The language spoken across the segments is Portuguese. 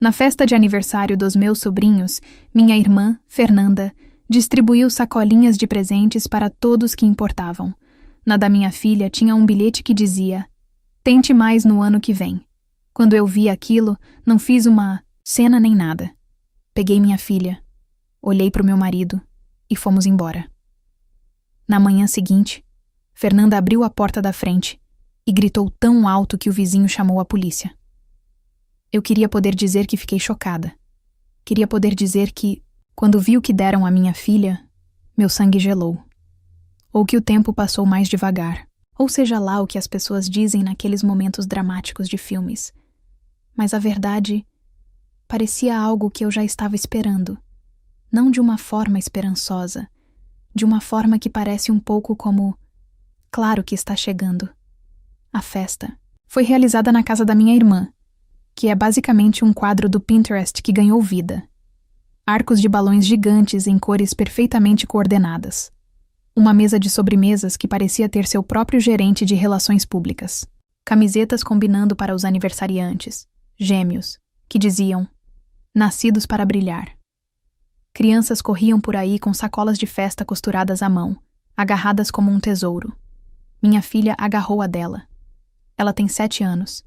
Na festa de aniversário dos meus sobrinhos, minha irmã, Fernanda, distribuiu sacolinhas de presentes para todos que importavam. Na da minha filha tinha um bilhete que dizia: "Tente mais no ano que vem." Quando eu vi aquilo, não fiz uma cena nem nada. Peguei minha filha, olhei para o meu marido e fomos embora. Na manhã seguinte, Fernanda abriu a porta da frente e gritou tão alto que o vizinho chamou a polícia. Eu queria poder dizer que fiquei chocada. Queria poder dizer que, quando vi o que deram à minha filha, meu sangue gelou. Ou que o tempo passou mais devagar. Ou seja lá o que as pessoas dizem naqueles momentos dramáticos de filmes. Mas a verdade parecia algo que eu já estava esperando. Não de uma forma esperançosa, de uma forma que parece um pouco como: claro que está chegando. A festa foi realizada na casa da minha irmã, que é basicamente um quadro do Pinterest que ganhou vida. Arcos de balões gigantes em cores perfeitamente coordenadas. Uma mesa de sobremesas que parecia ter seu próprio gerente de relações públicas. Camisetas combinando para os aniversariantes, gêmeos, que diziam: "Nascidos para brilhar." Crianças corriam por aí com sacolas de festa costuradas à mão, agarradas como um tesouro. Minha filha agarrou a dela. Ela tem 7 anos.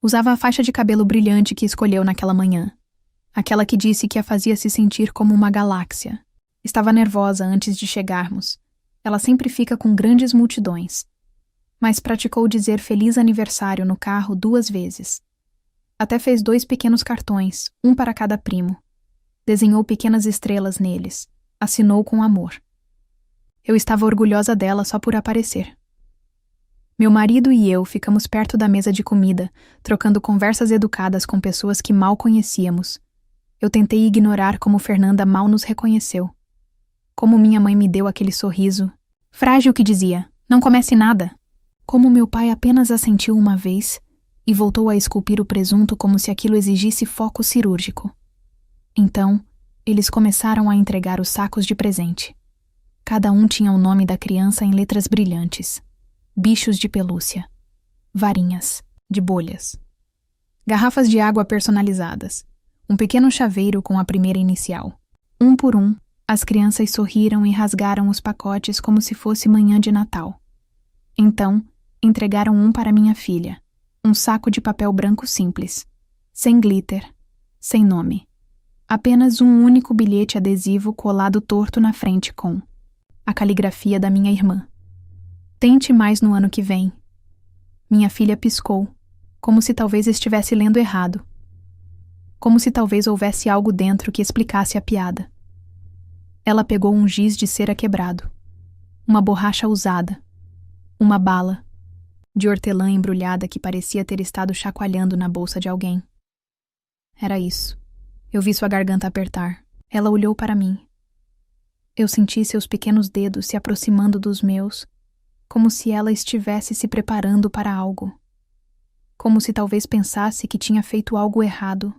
Usava a faixa de cabelo brilhante que escolheu naquela manhã. Aquela que disse que a fazia se sentir como uma galáxia. Estava nervosa antes de chegarmos. Ela sempre fica com grandes multidões. Mas praticou dizer feliz aniversário no carro 2 vezes. Até fez 2 pequenos cartões, um para cada primo. Desenhou pequenas estrelas neles. Assinou com amor. Eu estava orgulhosa dela só por aparecer. Meu marido e eu ficamos perto da mesa de comida, trocando conversas educadas com pessoas que mal conhecíamos. Eu tentei ignorar como Fernanda mal nos reconheceu. Como minha mãe me deu aquele sorriso frágil que dizia: "Não comece nada." Como meu pai apenas assentiu uma vez e voltou a esculpir o presunto como se aquilo exigisse foco cirúrgico. Então, eles começaram a entregar os sacos de presente. Cada um tinha o nome da criança em letras brilhantes. Bichos de pelúcia. Varinhas de bolhas. Garrafas de água personalizadas. Um pequeno chaveiro com a primeira inicial. Um por um, as crianças sorriram e rasgaram os pacotes como se fosse manhã de Natal. Então, entregaram um para minha filha. Um saco de papel branco simples. Sem glitter. Sem nome. Apenas um único bilhete adesivo colado torto na frente com a caligrafia da minha irmã. "Tente mais no ano que vem." Minha filha piscou, como se talvez estivesse lendo errado. Como se talvez houvesse algo dentro que explicasse a piada. Ela pegou um giz de cera quebrado, uma borracha usada, uma bala de hortelã embrulhada que parecia ter estado chacoalhando na bolsa de alguém. Era isso. Eu vi sua garganta apertar. Ela olhou para mim. Eu senti seus pequenos dedos se aproximando dos meus, como se ela estivesse se preparando para algo. Como se talvez pensasse que tinha feito algo errado.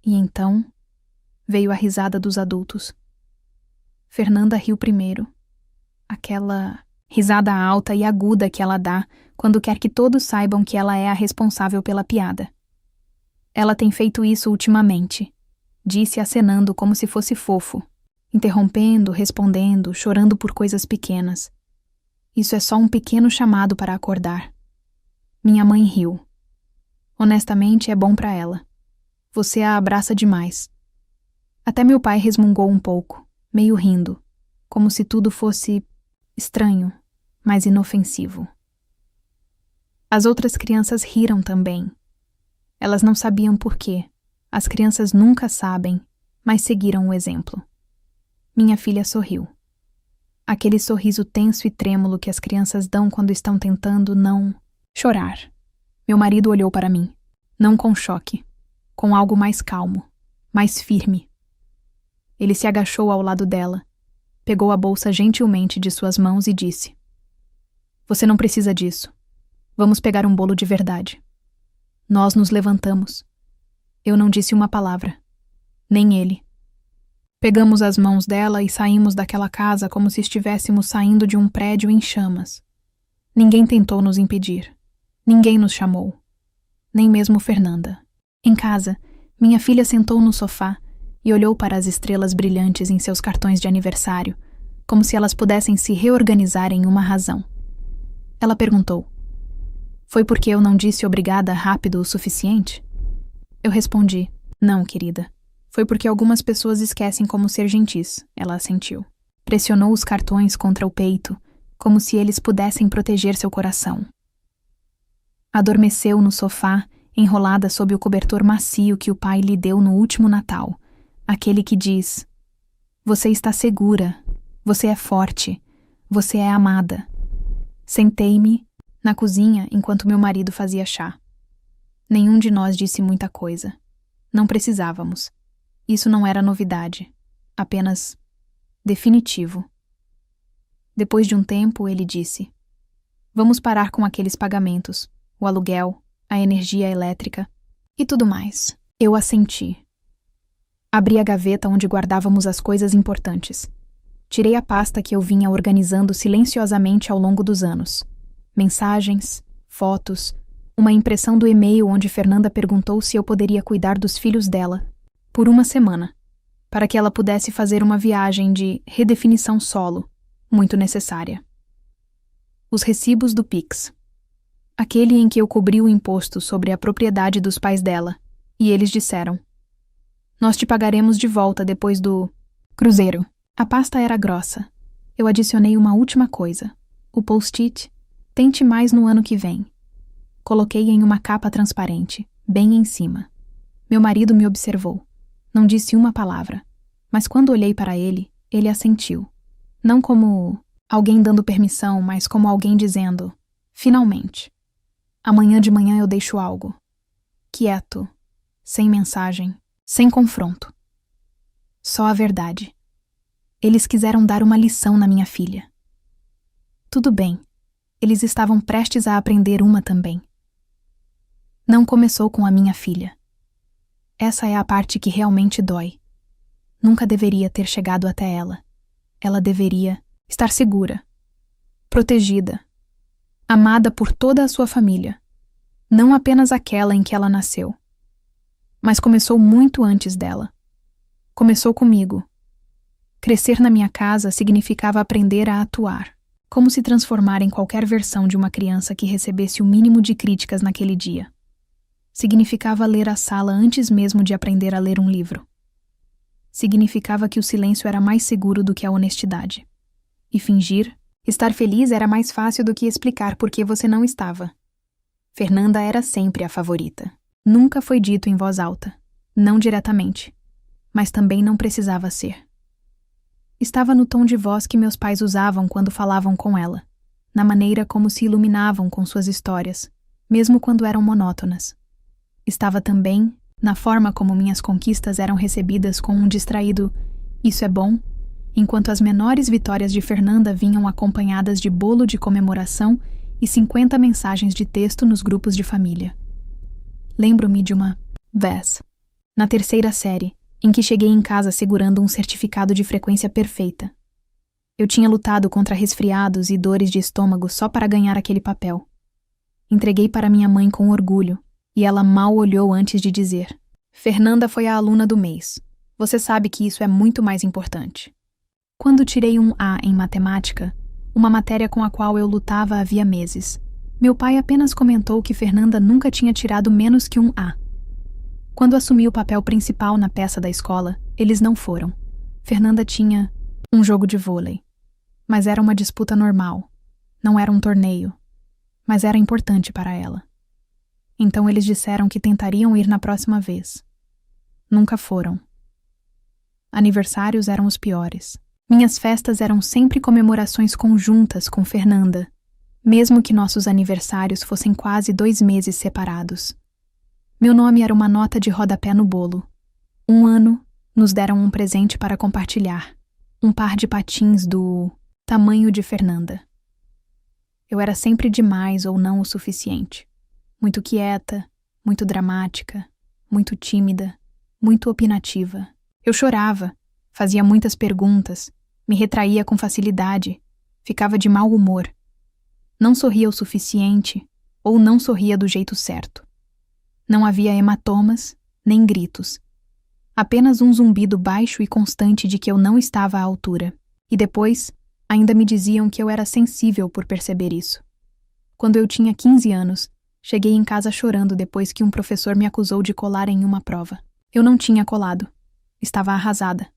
E então, veio a risada dos adultos. Fernanda riu primeiro. Aquela risada alta e aguda que ela dá quando quer que todos saibam que ela é a responsável pela piada. "Ela tem feito isso ultimamente", disse acenando como se fosse fofo, interrompendo, respondendo, chorando por coisas pequenas. Isso é só um pequeno chamado para acordar. Minha mãe riu. Honestamente, é bom para ela. Você a abraça demais. Até meu pai resmungou um pouco, meio rindo, como se tudo fosse estranho, mas inofensivo. As outras crianças riram também. Elas não sabiam por quê. As crianças nunca sabem, mas seguiram o exemplo. Minha filha sorriu. Aquele sorriso tenso e trêmulo que as crianças dão quando estão tentando não chorar. Meu marido olhou para mim, não com choque, com algo mais calmo, mais firme. Ele se agachou ao lado dela, pegou a bolsa gentilmente de suas mãos e disse: "Você não precisa disso. Vamos pegar um bolo de verdade." Nós nos levantamos. Eu não disse uma palavra. Nem ele. Pegamos as mãos dela e saímos daquela casa como se estivéssemos saindo de um prédio em chamas. Ninguém tentou nos impedir. Ninguém nos chamou. Nem mesmo Fernanda. Em casa, Minha filha sentou no sofá e olhou para as estrelas brilhantes em seus cartões de aniversário, como se elas pudessem se reorganizar em uma razão. Ela perguntou: "Foi porque eu não disse obrigada rápido o suficiente?" Eu respondi: "Não, querida. Foi porque algumas pessoas esquecem como ser gentis", ela assentiu. Pressionou os cartões contra o peito, como se eles pudessem proteger seu coração. Adormeceu no sofá, enrolada sob o cobertor macio que o pai lhe deu no último Natal, aquele que diz: "Você está segura, você é forte, você é amada." Sentei-me na cozinha enquanto meu marido fazia chá. Nenhum de nós disse muita coisa. Não precisávamos. Isso não era novidade, apenas definitivo. Depois de um tempo, ele disse: "Vamos parar com aqueles pagamentos, o aluguel, a energia elétrica e tudo mais." Eu assenti. Abri a gaveta onde guardávamos as coisas importantes. Tirei a pasta que eu vinha organizando silenciosamente ao longo dos anos. Mensagens, fotos, uma impressão do e-mail onde Fernanda perguntou se eu poderia cuidar dos filhos dela por uma semana, para que ela pudesse fazer uma viagem de redefinição solo, muito necessária. Os recibos do Pix. Aquele em que eu cobri o imposto sobre a propriedade dos pais dela, e eles disseram: "Nós te pagaremos de volta depois do cruzeiro." A pasta era grossa. Eu adicionei uma última coisa: o post-it "Tente mais no ano que vem." Coloquei em uma capa transparente, bem em cima. Meu marido me observou. Não disse uma palavra, mas quando olhei para ele, ele assentiu. Não como alguém dando permissão, mas como alguém dizendo: "Finalmente. Amanhã de manhã eu deixo algo." Quieto, sem mensagem, sem confronto. Só a verdade. Eles quiseram dar uma lição na minha filha. Tudo bem, eles estavam prestes a aprender uma também. Não começou com a minha filha. Essa é a parte que realmente dói. Nunca deveria ter chegado até ela. Ela deveria estar segura, protegida, amada por toda a sua família, não apenas aquela em que ela nasceu. Mas começou muito antes dela. Começou comigo. Crescer na minha casa significava aprender a atuar, como se transformar em qualquer versão de uma criança que recebesse o mínimo de críticas naquele dia. Significava ler a sala antes mesmo de aprender a ler um livro. Significava que o silêncio era mais seguro do que a honestidade. E fingir, estar feliz era mais fácil do que explicar por que você não estava. Fernanda era sempre a favorita. Nunca foi dito em voz alta, não diretamente, mas também não precisava ser. Estava no tom de voz que meus pais usavam quando falavam com ela, na maneira como se iluminavam com suas histórias, mesmo quando eram monótonas. Estava também na forma como minhas conquistas eram recebidas com um distraído "isso é bom", enquanto as menores vitórias de Fernanda vinham acompanhadas de bolo de comemoração e 50 mensagens de texto nos grupos de família. Lembro-me de uma vez, na 3ª série, em que cheguei em casa segurando um certificado de frequência perfeita. Eu tinha lutado contra resfriados e dores de estômago só para ganhar aquele papel. Entreguei para minha mãe com orgulho, e ela mal olhou antes de dizer: "Fernanda foi a aluna do mês. Você sabe que isso é muito mais importante." Quando tirei um A em matemática, uma matéria com a qual eu lutava havia meses, meu pai apenas comentou que Fernanda nunca tinha tirado menos que um A. Quando assumi o papel principal na peça da escola, eles não foram. Fernanda tinha um jogo de vôlei. Mas era uma disputa normal. Não era um torneio. Mas era importante para ela. Então eles disseram que tentariam ir na próxima vez. Nunca foram. Aniversários eram os piores. Minhas festas eram sempre comemorações conjuntas com Fernanda, mesmo que nossos aniversários fossem quase 2 meses separados. Meu nome era uma nota de rodapé no bolo. Um ano, nos deram um presente para compartilhar. Um par de patins do tamanho de Fernanda. Eu era sempre demais ou não o suficiente. Muito quieta, muito dramática, muito tímida, muito opinativa. Eu chorava, fazia muitas perguntas, me retraía com facilidade, ficava de mau humor. Não sorria o suficiente ou não sorria do jeito certo. Não havia hematomas nem gritos. Apenas um zumbido baixo e constante de que eu não estava à altura. E depois, ainda me diziam que eu era sensível por perceber isso. Quando eu tinha 15 anos, cheguei em casa chorando depois que um professor me acusou de colar em uma prova. Eu não tinha colado. Estava arrasada.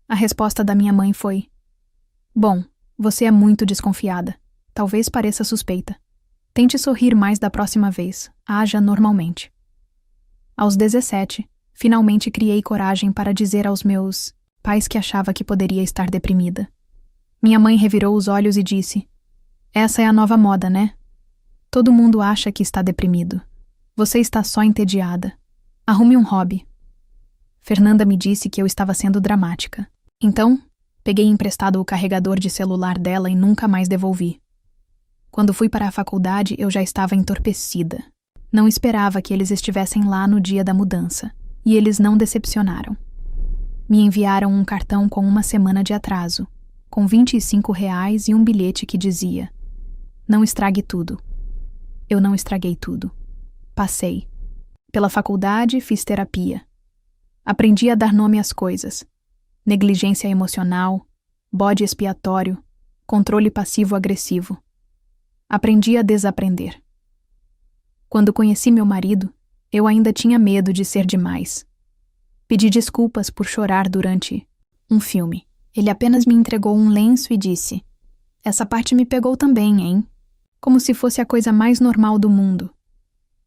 A resposta da minha mãe foi: "Bom, você é muito desconfiada. Talvez pareça suspeita. Tente sorrir mais da próxima vez. Haja normalmente." Aos 17, finalmente criei coragem para dizer aos meus pais que achava que poderia estar deprimida. Minha mãe revirou os olhos e disse: "Essa é a nova moda, né? Todo mundo acha que está deprimido. Você está só entediada. Arrume um hobby." Fernanda me disse que eu estava sendo dramática. Então, peguei emprestado o carregador de celular dela e nunca mais devolvi. Quando fui para a faculdade, eu já estava entorpecida. Não esperava que eles estivessem lá no dia da mudança, e eles não decepcionaram. Me enviaram um cartão com uma semana de atraso, com R$ 25 e um bilhete que dizia: "Não estrague tudo." Eu não estraguei tudo. Passei. Pela faculdade, fiz terapia. Aprendi a dar nome às coisas. Negligência emocional, bode expiatório, controle passivo-agressivo. Aprendi a desaprender. Quando conheci meu marido, eu ainda tinha medo de ser demais. Pedi desculpas por chorar durante um filme. Ele apenas me entregou um lenço e disse: "Essa parte me pegou também, hein?" Como se fosse a coisa mais normal do mundo.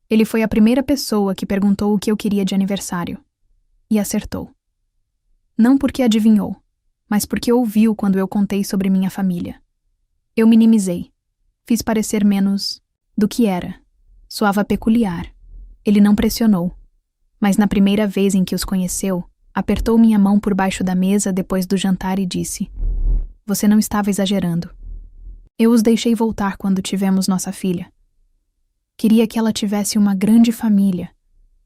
Ele foi a primeira pessoa que perguntou o que eu queria de aniversário. E acertou. Não porque adivinhou, mas porque ouviu quando eu contei sobre minha família. Eu minimizei. Fiz parecer menos do que era. Soava peculiar. Ele não pressionou. Mas na primeira vez em que os conheceu, apertou minha mão por baixo da mesa depois do jantar e disse: "Você não estava exagerando." Eu os deixei voltar quando tivemos nossa filha. Queria que ela tivesse uma grande família,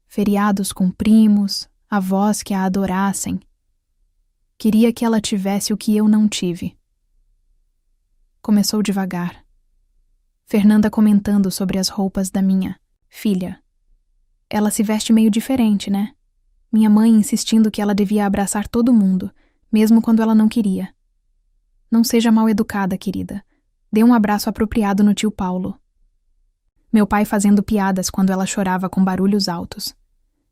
feriados com primos, avós que a adorassem. Queria que ela tivesse o que eu não tive. Começou devagar. Fernanda comentando sobre as roupas da minha filha. "Ela se veste meio diferente, né?" Minha mãe insistindo que ela devia abraçar todo mundo, mesmo quando ela não queria. "Não seja mal educada, querida. Dê um abraço apropriado no tio Paulo." Meu pai fazendo piadas quando ela chorava com barulhos altos.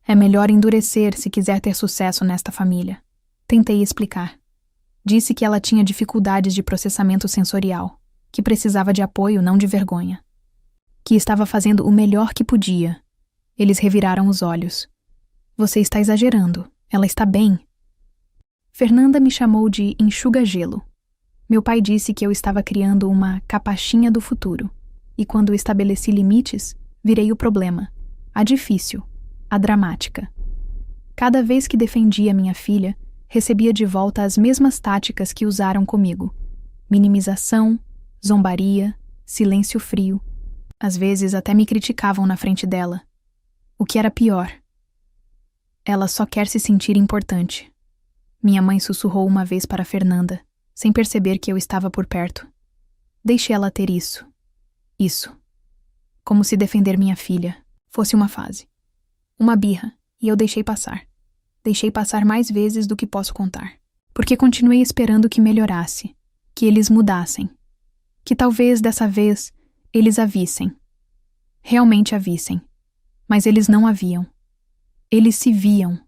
"É melhor endurecer se quiser ter sucesso nesta família." Tentei explicar. Disse que ela tinha dificuldades de processamento sensorial, que precisava de apoio, não de vergonha. Que estava fazendo o melhor que podia. Eles reviraram os olhos. "Você está exagerando. Ela está bem." Fernanda me chamou de enxuga-gelo. Meu pai disse que eu estava criando uma capachinha do futuro. E quando estabeleci limites, virei o problema. A difícil. A dramática. Cada vez que defendia minha filha, recebia de volta as mesmas táticas que usaram comigo. Minimização, zombaria, silêncio frio. Às vezes até me criticavam na frente dela. O que era pior. Ela só quer se sentir importante. Minha mãe sussurrou uma vez para Fernanda, sem perceber que eu estava por perto. Deixe ela ter isso. Isso. Como se defender minha filha fosse uma fase. Uma birra, e eu deixei passar. Deixei passar mais vezes do que posso contar. Porque continuei esperando que melhorasse, que eles mudassem. Que talvez dessa vez eles a vissem. Realmente a vissem. Mas eles não a viam. Eles se viam.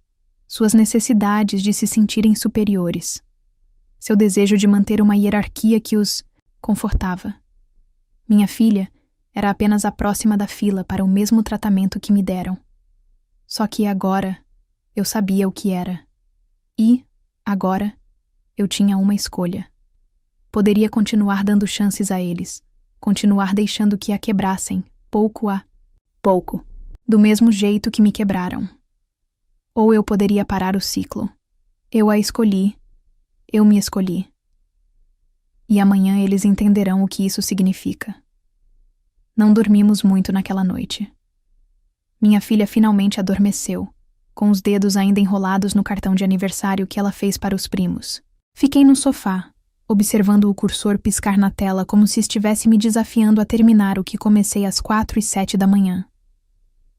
Suas necessidades de se sentirem superiores. Seu desejo de manter uma hierarquia que os confortava. Minha filha era apenas a próxima da fila para o mesmo tratamento que me deram. Só que agora eu sabia o que era. E, agora, eu tinha uma escolha. Poderia continuar dando chances a eles, continuar deixando que a quebrassem, pouco a pouco, do mesmo jeito que me quebraram. Ou eu poderia parar o ciclo. Eu a escolhi, eu me escolhi. E amanhã eles entenderão o que isso significa. Não dormimos muito naquela noite. Minha filha finalmente adormeceu, com os dedos ainda enrolados no cartão de aniversário que ela fez para os primos. Fiquei no sofá, observando o cursor piscar na tela como se estivesse me desafiando a terminar o que comecei às 4:07 da manhã.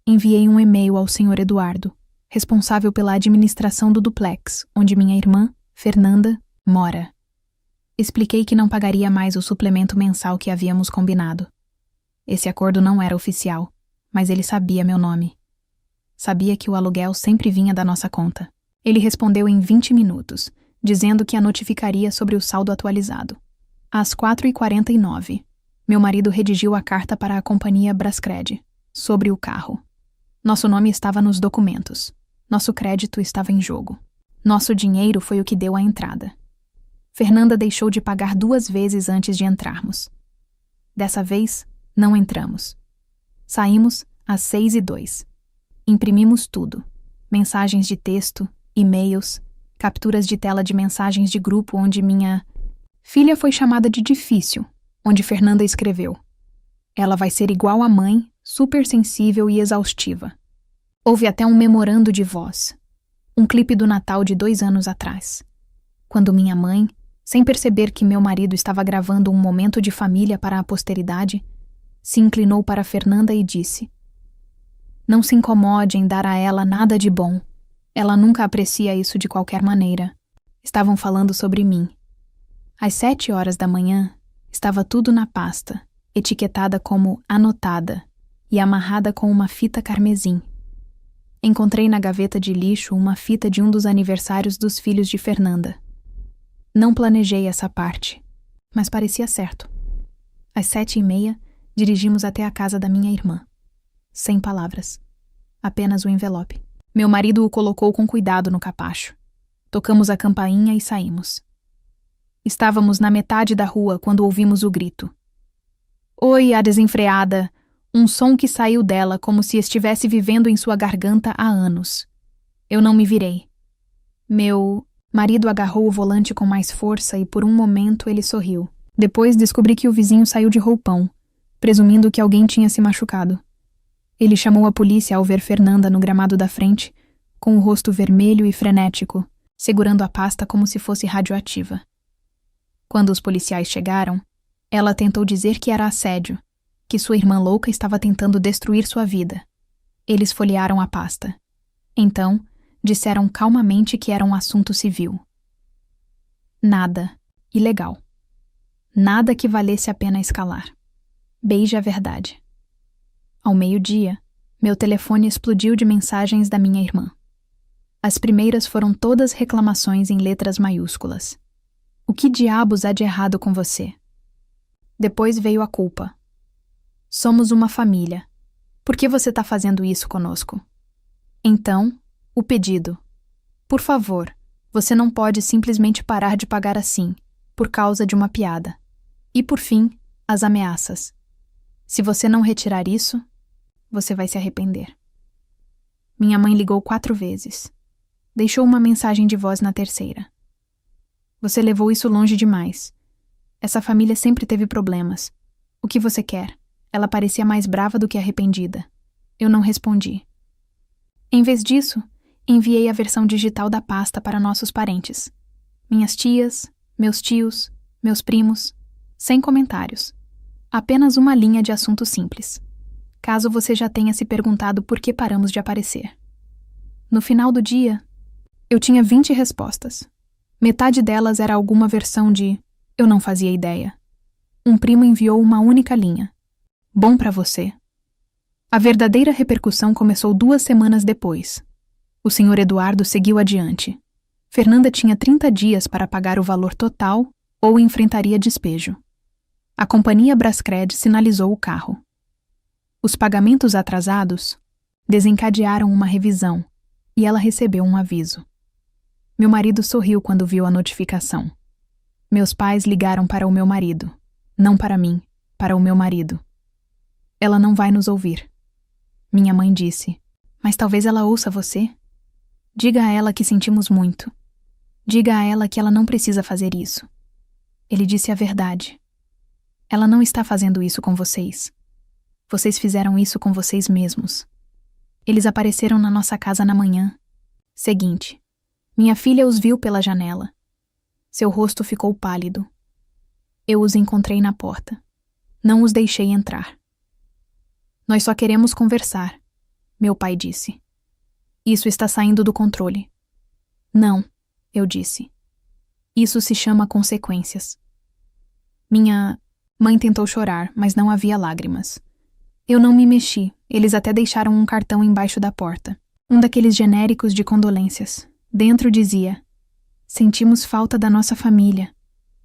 Enviei um e-mail ao Sr. Eduardo, responsável pela administração do duplex, onde minha irmã, Fernanda, mora. Expliquei que não pagaria mais o suplemento mensal que havíamos combinado. Esse acordo não era oficial, mas ele sabia meu nome. Sabia que o aluguel sempre vinha da nossa conta. Ele respondeu em 20 minutos, dizendo que a notificaria sobre o saldo atualizado. Às 4h49, meu marido redigiu a carta para a companhia Brascred, sobre o carro. Nosso nome estava nos documentos. Nosso crédito estava em jogo. Nosso dinheiro foi o que deu a entrada. Fernanda deixou de pagar 2 vezes antes de entrarmos. Dessa vez, não entramos. Saímos às 6h02. Imprimimos tudo. Mensagens de texto, e-mails, capturas de tela de mensagens de grupo onde minha filha foi chamada de difícil, onde Fernanda escreveu: "Ela vai ser igual à mãe, super sensível e exaustiva." Houve até um memorando de voz. Um clipe do Natal de 2 anos atrás. Quando minha mãe, sem perceber que meu marido estava gravando um momento de família para a posteridade, se inclinou para Fernanda e disse: "Não se incomode em dar a ela nada de bom. Ela nunca aprecia isso de qualquer maneira." Estavam falando sobre mim. Às 7h da manhã, estava tudo na pasta, etiquetada como anotada e amarrada com uma fita carmesim. Encontrei na gaveta de lixo uma fita de um dos aniversários dos filhos de Fernanda. Não planejei essa parte, mas parecia certo. Às 7h30, dirigimos até a casa da minha irmã. Sem palavras. Apenas o envelope. Meu marido o colocou com cuidado no capacho. Tocamos a campainha e saímos. Estávamos na metade da rua quando ouvimos o grito. "Oi, a desenfreada!" Um som que saiu dela como se estivesse vivendo em sua garganta há anos. Eu não me virei. Meu marido agarrou o volante com mais força e por um momento ele sorriu. Depois descobri que o vizinho saiu de roupão, presumindo que alguém tinha se machucado. Ele chamou a polícia ao ver Fernanda no gramado da frente, com o rosto vermelho e frenético, segurando a pasta como se fosse radioativa. Quando os policiais chegaram, ela tentou dizer que era assédio, que sua irmã louca estava tentando destruir sua vida. Eles folhearam a pasta. Então, disseram calmamente que era um assunto civil. Nada ilegal. Nada que valesse a pena escalar. Beije a verdade. Ao 12h, meu telefone explodiu de mensagens da minha irmã. As primeiras foram todas reclamações em letras maiúsculas. "O que diabos há de errado com você?" Depois veio a culpa. "Somos uma família. Por que você está fazendo isso conosco?" Então, o pedido. "Por favor, você não pode simplesmente parar de pagar assim, por causa de uma piada." E por fim, as ameaças. "Se você não retirar isso, você vai se arrepender." Minha mãe ligou 4 vezes. Deixou uma mensagem de voz na terceira. "Você levou isso longe demais. Essa família sempre teve problemas. O que você quer?" Ela parecia mais brava do que arrependida. Eu não respondi. Em vez disso, enviei a versão digital da pasta para nossos parentes. Minhas tias, meus tios, meus primos, sem comentários. Apenas uma linha de assunto simples. Caso você já tenha se perguntado por que paramos de aparecer. No final do dia, eu tinha 20 respostas. Metade delas era alguma versão de "eu não fazia ideia." Um primo enviou uma única linha. "Bom pra você." A verdadeira repercussão começou 2 semanas depois. O Sr. Eduardo seguiu adiante. Fernanda tinha 30 dias para pagar o valor total ou enfrentaria despejo. A companhia Brascred sinalizou o carro. Os pagamentos atrasados desencadearam uma revisão e ela recebeu um aviso. Meu marido sorriu quando viu a notificação. Meus pais ligaram para o meu marido. Não para mim, para o meu marido. "Ela não vai nos ouvir." Minha mãe disse: "Mas talvez ela ouça você. Diga a ela que sentimos muito. Diga a ela que ela não precisa fazer isso." Ele disse a verdade. "Ela não está fazendo isso com vocês. Vocês fizeram isso com vocês mesmos." Eles apareceram na nossa casa na manhã seguinte. Minha filha os viu pela janela. Seu rosto ficou pálido. Eu os encontrei na porta. Não os deixei entrar. "Nós só queremos conversar", meu pai disse. Isso está saindo do controle. Não, eu disse. Isso se chama consequências. Minha mãe tentou chorar, mas não havia lágrimas. Eu não me mexi, eles até deixaram um cartão embaixo da porta. Um daqueles genéricos de condolências. Dentro dizia: sentimos falta da nossa família.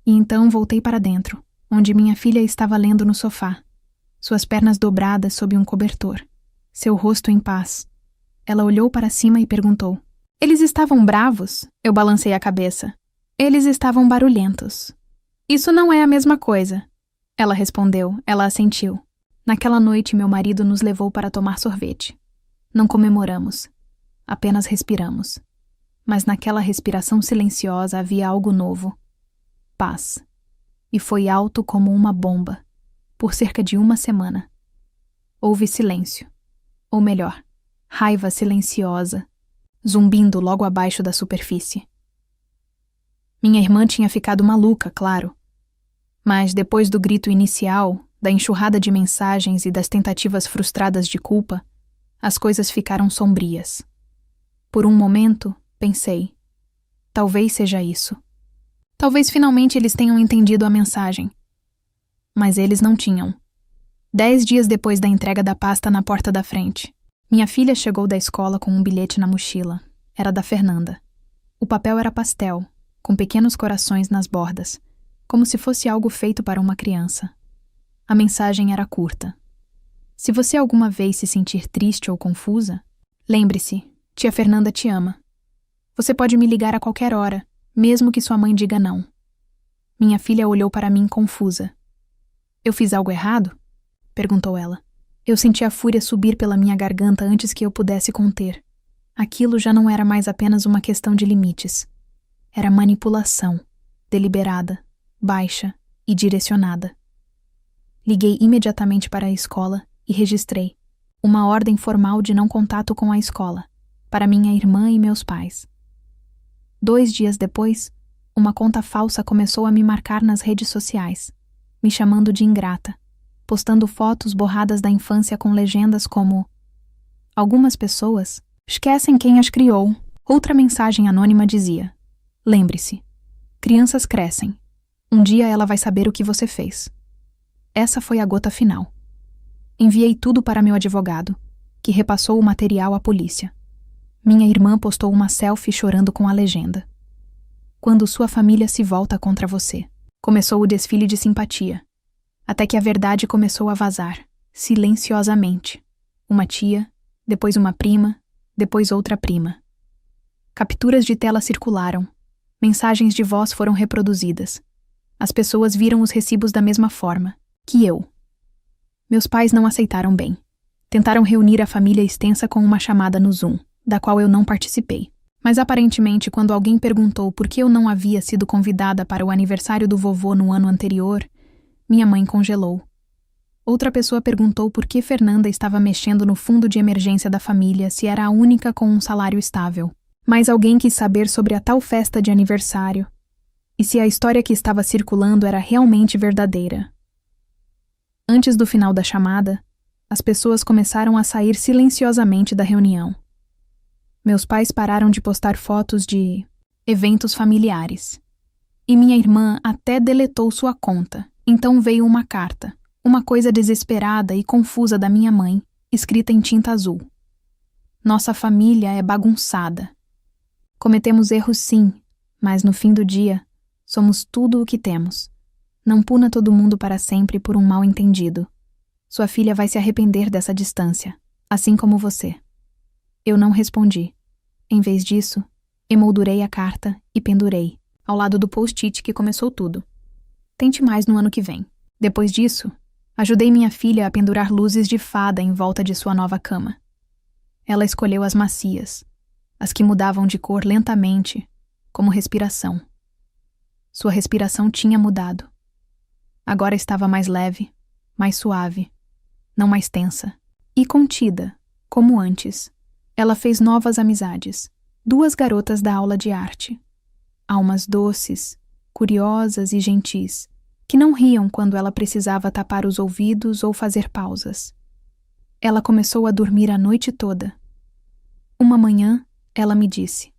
E então voltei para dentro, onde minha filha estava lendo no sofá, suas pernas dobradas sob um cobertor, seu rosto em paz. Ela olhou para cima e perguntou: eles estavam bravos? Eu balancei a cabeça. Eles estavam barulhentos. Isso não é a mesma coisa. Ela respondeu, ela assentiu. Naquela noite meu marido nos levou para tomar sorvete. Não comemoramos, apenas respiramos. Mas naquela respiração silenciosa havia algo novo. Paz. E foi alto como uma bomba, por cerca de uma semana. Houve silêncio. Ou melhor, raiva silenciosa, zumbindo logo abaixo da superfície. Minha irmã tinha ficado maluca, claro. Mas depois do grito inicial, da enxurrada de mensagens e das tentativas frustradas de culpa, as coisas ficaram sombrias. Por um momento, pensei, talvez seja isso. Talvez finalmente eles tenham entendido a mensagem. Mas eles não tinham. 10 dias depois da entrega da pasta na porta da frente, minha filha chegou da escola com um bilhete na mochila. Era da Fernanda. O papel era pastel, com pequenos corações nas bordas, como se fosse algo feito para uma criança. A mensagem era curta. Se você alguma vez se sentir triste ou confusa, lembre-se, tia Fernanda te ama. Você pode me ligar a qualquer hora, mesmo que sua mãe diga não. Minha filha olhou para mim confusa. Eu fiz algo errado? Perguntou ela. Eu senti a fúria subir pela minha garganta antes que eu pudesse conter. Aquilo já não era mais apenas uma questão de limites. Era manipulação, deliberada, baixa e direcionada. Liguei imediatamente para a escola e registrei uma ordem formal de não contato com a escola, para minha irmã e meus pais. 2 dias depois, uma conta falsa começou a me marcar nas redes sociais, me chamando de ingrata, postando fotos borradas da infância com legendas como: algumas pessoas esquecem quem as criou. Outra mensagem anônima dizia: lembre-se, crianças crescem. Um dia ela vai saber o que você fez. Essa foi a gota final. Enviei tudo para meu advogado, que repassou o material à polícia. Minha irmã postou uma selfie chorando com a legenda: quando sua família se volta contra você. Começou o desfile de simpatia, até que a verdade começou a vazar, silenciosamente. Uma tia, depois uma prima, depois outra prima. Capturas de tela circularam. Mensagens de voz foram reproduzidas. As pessoas viram os recibos da mesma forma que eu. Meus pais não aceitaram bem. Tentaram reunir a família extensa com uma chamada no Zoom, da qual eu não participei. Mas aparentemente, quando alguém perguntou por que eu não havia sido convidada para o aniversário do vovô no ano anterior, minha mãe congelou. Outra pessoa perguntou por que Fernanda estava mexendo no fundo de emergência da família se era a única com um salário estável. Mas alguém quis saber sobre a tal festa de aniversário e se a história que estava circulando era realmente verdadeira. Antes do final da chamada, as pessoas começaram a sair silenciosamente da reunião. Meus pais pararam de postar fotos de eventos familiares. E minha irmã até deletou sua conta. Então veio uma carta, uma coisa desesperada e confusa da minha mãe, escrita em tinta azul. Nossa família é bagunçada. Cometemos erros sim, mas no fim do dia, somos tudo o que temos. Não puna todo mundo para sempre por um mal-entendido. Sua filha vai se arrepender dessa distância, assim como você. Eu não respondi. Em vez disso, emoldurei a carta e pendurei, ao lado do post-it que começou tudo. Tente mais no ano que vem. Depois disso, ajudei minha filha a pendurar luzes de fada em volta de sua nova cama. Ela escolheu as macias, as que mudavam de cor lentamente, como respiração. Sua respiração tinha mudado. Agora estava mais leve, mais suave, não mais tensa. E contida, como antes. Ela fez novas amizades. 2 garotas da aula de arte. Almas doces, curiosas e gentis, que não riam quando ela precisava tapar os ouvidos ou fazer pausas. Ela começou a dormir a noite toda. Uma manhã, ela me disse: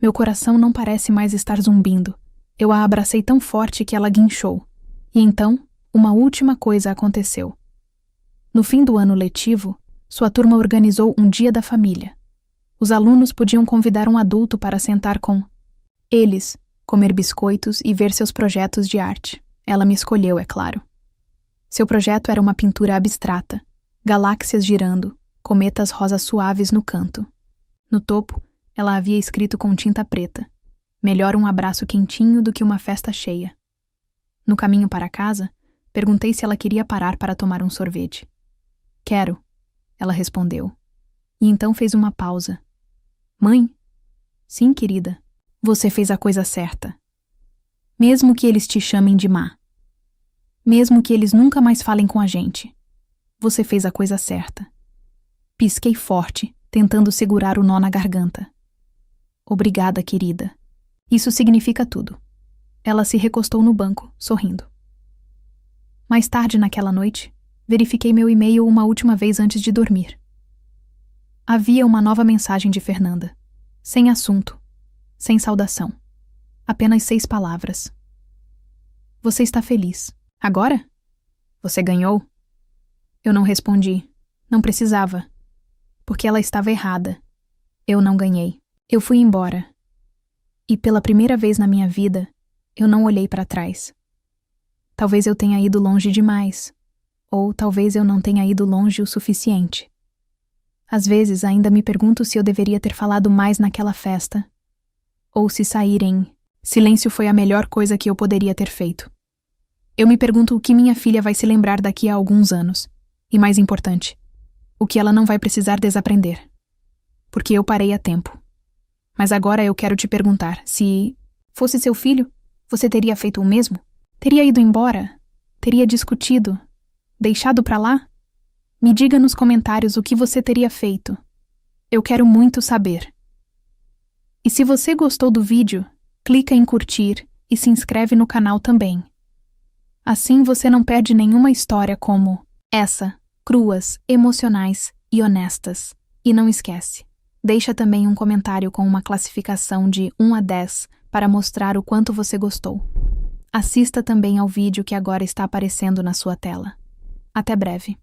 meu coração não parece mais estar zumbindo. Eu a abracei tão forte que ela guinchou. E então, uma última coisa aconteceu. No fim do ano letivo, sua turma organizou um dia da família. Os alunos podiam convidar um adulto para sentar com eles, comer biscoitos e ver seus projetos de arte. Ela me escolheu, é claro. Seu projeto era uma pintura abstrata, galáxias girando, cometas rosas suaves no canto. No topo, ela havia escrito com tinta preta: melhor um abraço quentinho do que uma festa cheia. No caminho para casa, perguntei se ela queria parar para tomar um sorvete. Quero, ela respondeu. E então fez uma pausa. Mãe? Sim, querida. Você fez a coisa certa. Mesmo que eles te chamem de má. Mesmo que eles nunca mais falem com a gente. Você fez a coisa certa. Pisquei forte, tentando segurar o nó na garganta. Obrigada, querida. Isso significa tudo. Ela se recostou no banco, sorrindo. Mais tarde naquela noite, verifiquei meu e-mail uma última vez antes de dormir. Havia uma nova mensagem de Fernanda. Sem assunto. Sem saudação. Apenas 6 palavras. Você está feliz. Agora? Você ganhou? Eu não respondi. Não precisava. Porque ela estava errada. Eu não ganhei. Eu fui embora. E pela primeira vez na minha vida, eu não olhei para trás. Talvez eu tenha ido longe demais. Ou talvez eu não tenha ido longe o suficiente. Às vezes ainda me pergunto se eu deveria ter falado mais naquela festa. Ou se sair em silêncio foi a melhor coisa que eu poderia ter feito. Eu me pergunto o que minha filha vai se lembrar daqui a alguns anos. E mais importante, o que ela não vai precisar desaprender. Porque eu parei a tempo. Mas agora eu quero te perguntar, se fosse seu filho, você teria feito o mesmo? Teria ido embora? Teria discutido? Deixado pra lá? Me diga nos comentários o que você teria feito. Eu quero muito saber. E se você gostou do vídeo, clica em curtir e se inscreve no canal também. Assim você não perde nenhuma história como essa, cruas, emocionais e honestas. E não esquece, deixa também um comentário com uma classificação de 1 a 10 para mostrar o quanto você gostou. Assista também ao vídeo que agora está aparecendo na sua tela. Até breve.